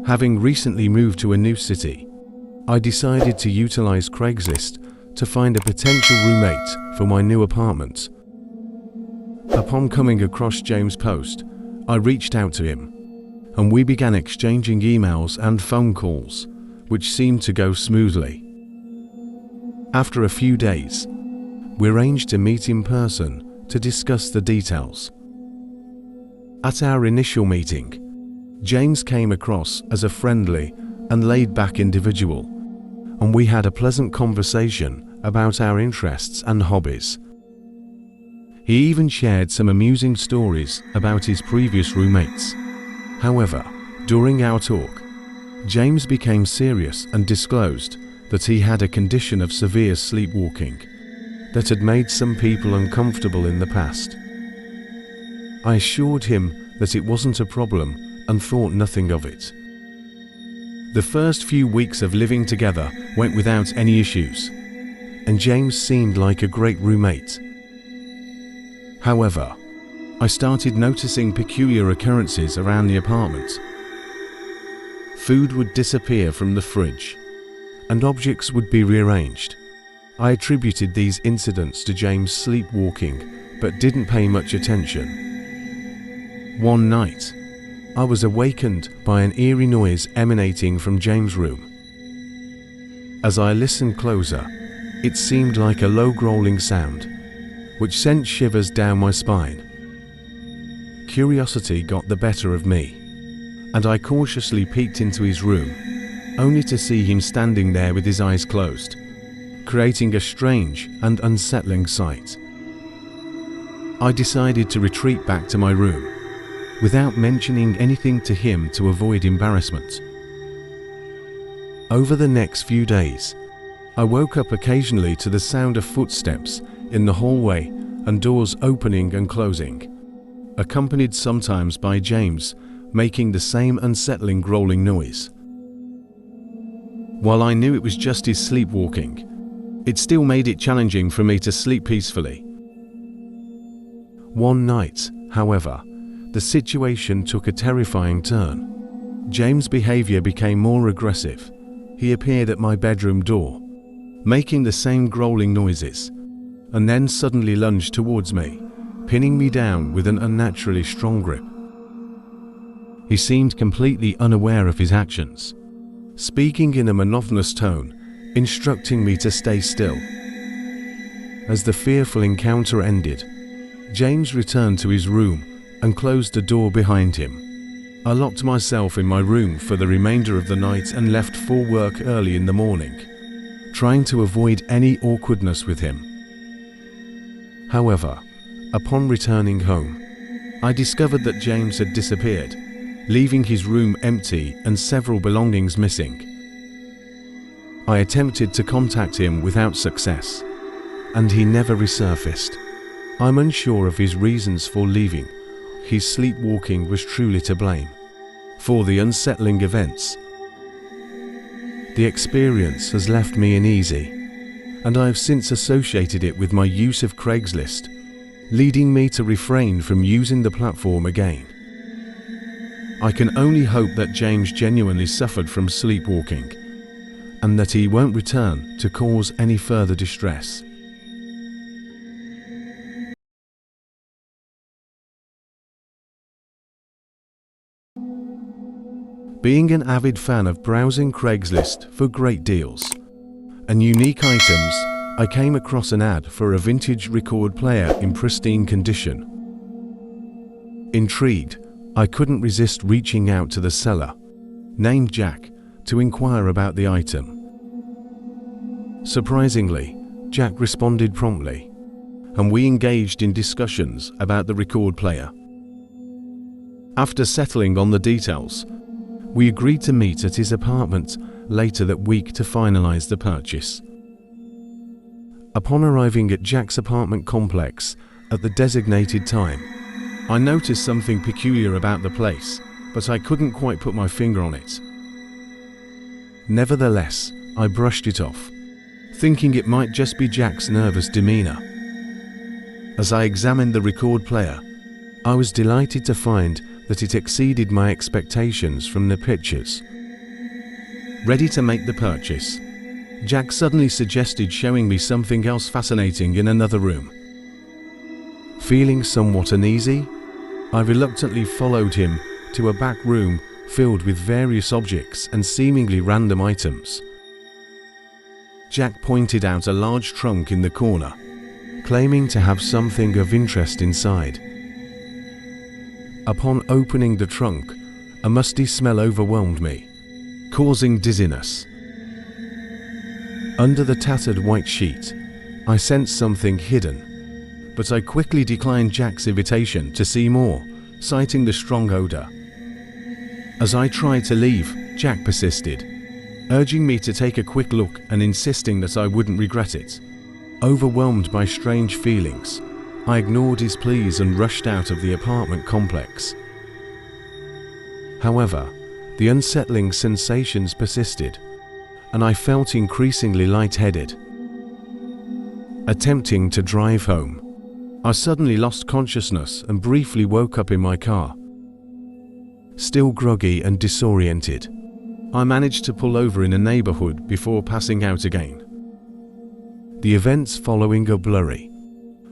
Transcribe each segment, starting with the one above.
Having recently moved to a new city, I decided to utilize Craigslist to find a potential roommate for my new apartment. Upon coming across James' post, I reached out to him, and we began exchanging emails and phone calls, which seemed to go smoothly. After a few days, we arranged to meet in person to discuss the details. At our initial meeting, James came across as a friendly and laid-back individual, and we had a pleasant conversation about our interests and hobbies. He even shared some amusing stories about his previous roommates. However, during our talk, James became serious and disclosed that he had a condition of severe sleepwalking that had made some people uncomfortable in the past. I assured him that it wasn't a problem and thought nothing of it. The first few weeks of living together went without any issues, and James seemed like a great roommate. However, I started noticing peculiar occurrences around the apartment. Food would disappear from the fridge, and objects would be rearranged. I attributed these incidents to James sleepwalking, but didn't pay much attention. One night, I was awakened by an eerie noise emanating from James' room. As I listened closer, it seemed like a low growling sound, which sent shivers down my spine. Curiosity got the better of me, and I cautiously peeked into his room, only to see him standing there with his eyes closed, creating a strange and unsettling sight. I decided to retreat back to my room, without mentioning anything to him to avoid embarrassment. Over the next few days, I woke up occasionally to the sound of footsteps in the hallway and doors opening and closing, accompanied sometimes by James making the same unsettling growling noise. While I knew it was just his sleepwalking, it still made it challenging for me to sleep peacefully. One night, however, the situation took a terrifying turn. James' behavior became more aggressive. He appeared at my bedroom door, making the same growling noises, and then suddenly lunged towards me, pinning me down with an unnaturally strong grip. He seemed completely unaware of his actions, speaking in a monotonous tone, instructing me to stay still. As the fearful encounter ended, James returned to his room and closed the door behind him. I locked myself in my room for the remainder of the night and left for work early in the morning, trying to avoid any awkwardness with him. However, upon returning home, I discovered that James had disappeared, leaving his room empty and several belongings missing. I attempted to contact him without success, and he never resurfaced. I'm unsure of his reasons for leaving. His sleepwalking was truly to blame for the unsettling events. The experience has left me uneasy, and I have since associated it with my use of Craigslist, leading me to refrain from using the platform again. I can only hope that James genuinely suffered from sleepwalking, and that he won't return to cause any further distress. Being an avid fan of browsing Craigslist for great deals and unique items, I came across an ad for a vintage record player in pristine condition. Intrigued, I couldn't resist reaching out to the seller, named Jack, to inquire about the item. Surprisingly, Jack responded promptly, and we engaged in discussions about the record player. After settling on the details, we agreed to meet at his apartment later that week to finalize the purchase. Upon arriving at Jack's apartment complex at the designated time, I noticed something peculiar about the place, but I couldn't quite put my finger on it. Nevertheless, I brushed it off, thinking it might just be Jack's nervous demeanor. As I examined the record player, I was delighted to find that it exceeded my expectations from the pictures. Ready to make the purchase, Jack suddenly suggested showing me something else fascinating in another room. Feeling somewhat uneasy, I reluctantly followed him to a back room filled with various objects and seemingly random items. Jack pointed out a large trunk in the corner, claiming to have something of interest inside. Upon opening the trunk, a musty smell overwhelmed me, causing dizziness. Under the tattered white sheet, I sensed something hidden, but I quickly declined Jack's invitation to see more, citing the strong odor. As I tried to leave, Jack persisted, urging me to take a quick look and insisting that I wouldn't regret it. Overwhelmed by strange feelings, I ignored his pleas and rushed out of the apartment complex. However, the unsettling sensations persisted, and I felt increasingly lightheaded. Attempting to drive home, I suddenly lost consciousness and briefly woke up in my car. Still groggy and disoriented, I managed to pull over in a neighborhood before passing out again. The events following are blurry,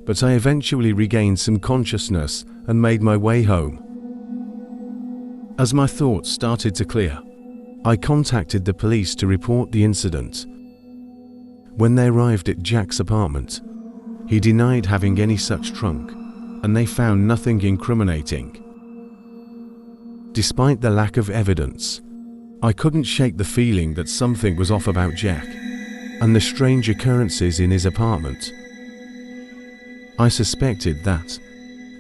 but I eventually regained some consciousness and made my way home. As my thoughts started to clear, I contacted the police to report the incident. When they arrived at Jack's apartment, he denied having any such trunk, and they found nothing incriminating. Despite the lack of evidence, I couldn't shake the feeling that something was off about Jack and the strange occurrences in his apartment. I suspected that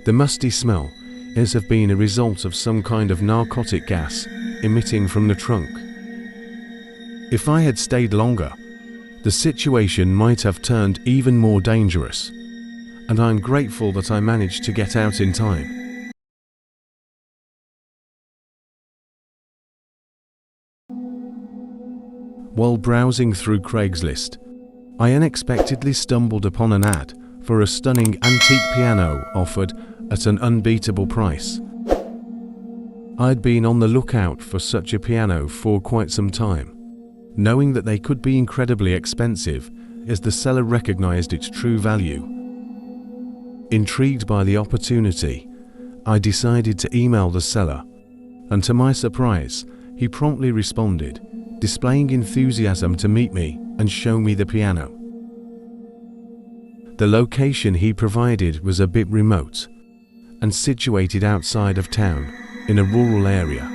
the musty smell is have been a result of some kind of narcotic gas emitting from the trunk. If I had stayed longer, the situation might have turned even more dangerous, and I'm grateful that I managed to get out in time. While browsing through Craigslist, I unexpectedly stumbled upon an ad for a stunning antique piano offered at an unbeatable price. I'd been on the lookout for such a piano for quite some time, knowing that they could be incredibly expensive as the seller recognized its true value. Intrigued by the opportunity, I decided to email the seller, and to my surprise, he promptly responded, displaying enthusiasm to meet me and show me the piano. The location he provided was a bit remote and situated outside of town in a rural area,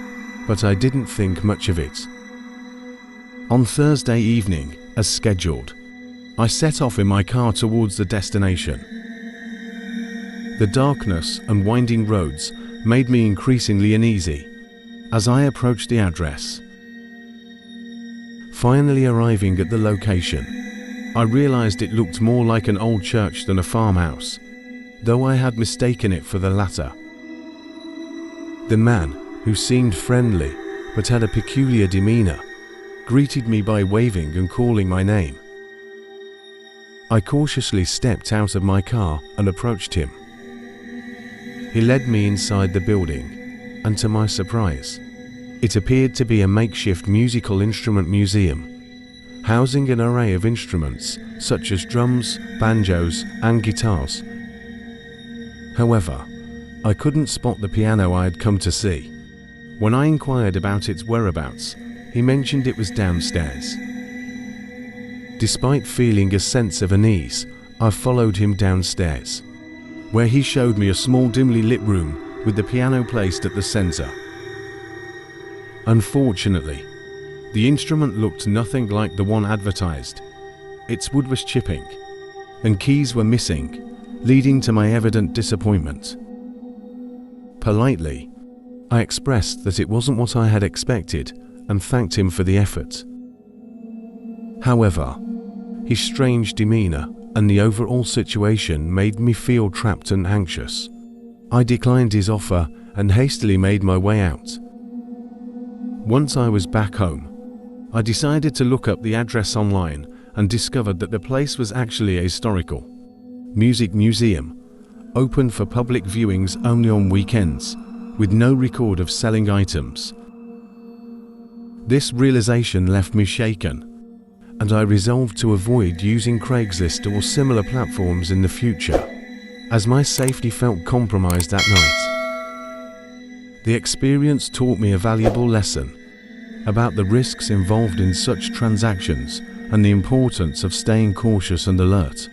but I didn't think much of it. On Thursday evening, as scheduled, I set off in my car towards the destination. The darkness and winding roads made me increasingly uneasy as I approached the address. Finally arriving at the location, I realized it looked more like an old church than a farmhouse, though I had mistaken it for the latter. The man, who seemed friendly but had a peculiar demeanor, greeted me by waving and calling my name. I cautiously stepped out of my car and approached him. He led me inside the building, and to my surprise, it appeared to be a makeshift musical instrument museum, housing an array of instruments such as drums, banjos, and guitars. However, I couldn't spot the piano I had come to see. When I inquired about its whereabouts, he mentioned it was downstairs. Despite feeling a sense of unease, I followed him downstairs, where he showed me a small dimly lit room with the piano placed at the center. Unfortunately, the instrument looked nothing like the one advertised. Its wood was chipping, and keys were missing, leading to my evident disappointment. Politely, I expressed that it wasn't what I had expected and thanked him for the effort. However, his strange demeanor and the overall situation made me feel trapped and anxious. I declined his offer and hastily made my way out. Once I was back home, I decided to look up the address online and discovered that the place was actually a historical music museum, open for public viewings only on weekends, with no record of selling items. This realization left me shaken, and I resolved to avoid using Craigslist or similar platforms in the future, as my safety felt compromised that night. The experience taught me a valuable lesson about the risks involved in such transactions and the importance of staying cautious and alert.